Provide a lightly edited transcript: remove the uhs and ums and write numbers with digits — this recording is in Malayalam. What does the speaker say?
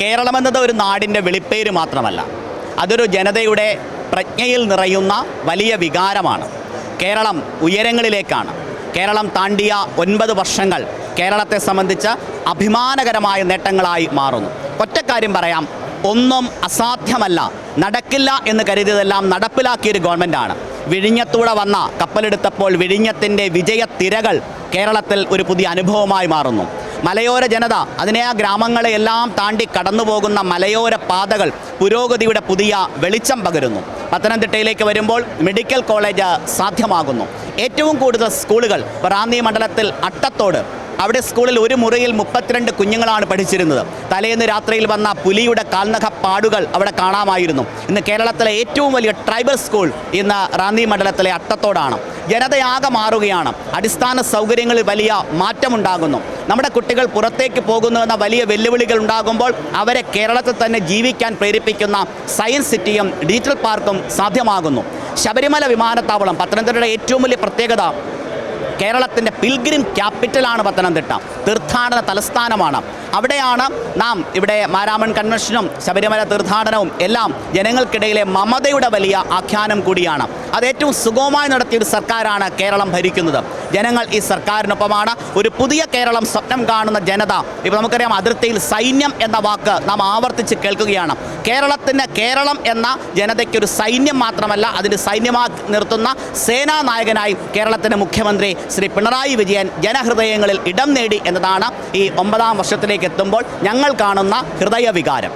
കേരളമെന്നത് ഒരു നാടിൻ്റെ വെളിപ്പേര് മാത്രമല്ല, അതൊരു ജനതയുടെ പ്രജ്ഞയിൽ നിറയുന്ന വലിയ വികാരമാണ്. കേരളം ഉയരങ്ങളിലേക്കാണ്. കേരളം താണ്ടിയ 9 വർഷങ്ങൾ കേരളത്തെ സംബന്ധിച്ച് അഭിമാനകരമായ നേട്ടങ്ങളായി മാറുന്നു. ഒറ്റക്കാര്യം പറയാം, ഒന്നും അസാധ്യമല്ല, നടക്കില്ല എന്ന് കരുതിയതെല്ലാം നടപ്പിലാക്കിയൊരു ഗവൺമെൻറ്റാണ്. വിഴിഞ്ഞത്തൂടെ വന്ന കപ്പലെടുത്തപ്പോൾ വിഴിഞ്ഞത്തിൻ്റെ വിജയത്തിരകൾ കേരളത്തിൽ ഒരു പുതിയ അനുഭവമായി മാറുന്നു. മലയോര ജനത അതിനെ ആ ഗ്രാമങ്ങളെയെല്ലാം താണ്ടി കടന്നു പോകുന്ന മലയോര പാതകൾ പുരോഗതിയുടെ പുതിയ വെളിച്ചം പകരുന്നു. പത്തനംതിട്ടയിലേക്ക് വരുമ്പോൾ മെഡിക്കൽ കോളേജ് സാധ്യമാകുന്നു. ഏറ്റവും കൂടുതൽ സ്കൂളുകൾ റാന്നി മണ്ഡലത്തിൽ അട്ടത്തോട്, അവിടെ സ്കൂളിൽ ഒരു മുറിയിൽ 32 കുഞ്ഞുങ്ങളാണ് പഠിച്ചിരുന്നത്. തലേന്ന് രാത്രിയിൽ വന്ന പുലിയുടെ കാൽനഖപ്പാടുകൾ അവിടെ കാണാമായിരുന്നു. ഇന്ന് കേരളത്തിലെ ഏറ്റവും വലിയ ട്രൈബൽ സ്കൂൾ ഇന്ന് റാന്നി മണ്ഡലത്തിലെ അട്ടത്തോടാണ്. ജനതയാകെ മാറുകയാണ്. അടിസ്ഥാന സൗകര്യങ്ങളിൽ വലിയ മാറ്റമുണ്ടാകുന്നു. നമ്മുടെ കുട്ടികൾ പുറത്തേക്ക് പോകുന്നുവെന്ന വലിയ വെല്ലുവിളികൾ ഉണ്ടാകുമ്പോൾ അവരെ കേരളത്തിൽ തന്നെ ജീവിക്കാൻ പ്രേരിപ്പിക്കുന്ന സയൻസ് സിറ്റിയും ഡിജിറ്റൽ പാർക്കും സാധ്യമാകുന്നു. ശബരിമല വിമാനത്താവളം പത്തനംതിട്ടയുടെ ഏറ്റവും വലിയ പ്രത്യേകത, കേരളത്തിൻ്റെ പിൽഗ്രിം ക്യാപിറ്റലാണ് പത്തനംതിട്ട. തീർത്ഥാടന തലസ്ഥാനമാണ്. അവിടെയാണ് നാം ഇവിടെ മാരാമൺ കൺവെൻഷനും ശബരിമല തീർത്ഥാടനവും എല്ലാം ജനങ്ങൾക്കിടയിലെ മമതയുടെ വലിയ ആഖ്യാനം കൂടിയാണ്. അത് ഏറ്റവും സുഗമമായി നടത്തിയൊരു സർക്കാരാണ് കേരളം ഭരിക്കുന്നത്. ജനങ്ങൾ ഈ സർക്കാരിനൊപ്പമാണ്. ഒരു പുതിയ കേരളം സ്വപ്നം കാണുന്ന ജനത. ഇപ്പോൾ നമുക്കറിയാം, അതിർത്തിയിൽ സൈന്യം എന്ന വാക്ക് നാം ആവർത്തിച്ച് കേൾക്കുകയാണ്. കേരളത്തിൻ്റെ കേരളം എന്ന ജനതയ്ക്കൊരു സൈന്യം മാത്രമല്ല, അതിന് സൈന്യമായി നിർത്തുന്ന സേനാനായകനായി കേരളത്തിൻ്റെ മുഖ്യമന്ത്രി ശ്രീ പിണറായി വിജയൻ ജനഹൃദയങ്ങളിൽ ഇടം നേടി എന്നതാണ് ഈ 9ാം വർഷത്തിലേക്ക് എത്തുമ്പോൾ ഞങ്ങൾ കാണുന്ന ഹൃദയവികാരം.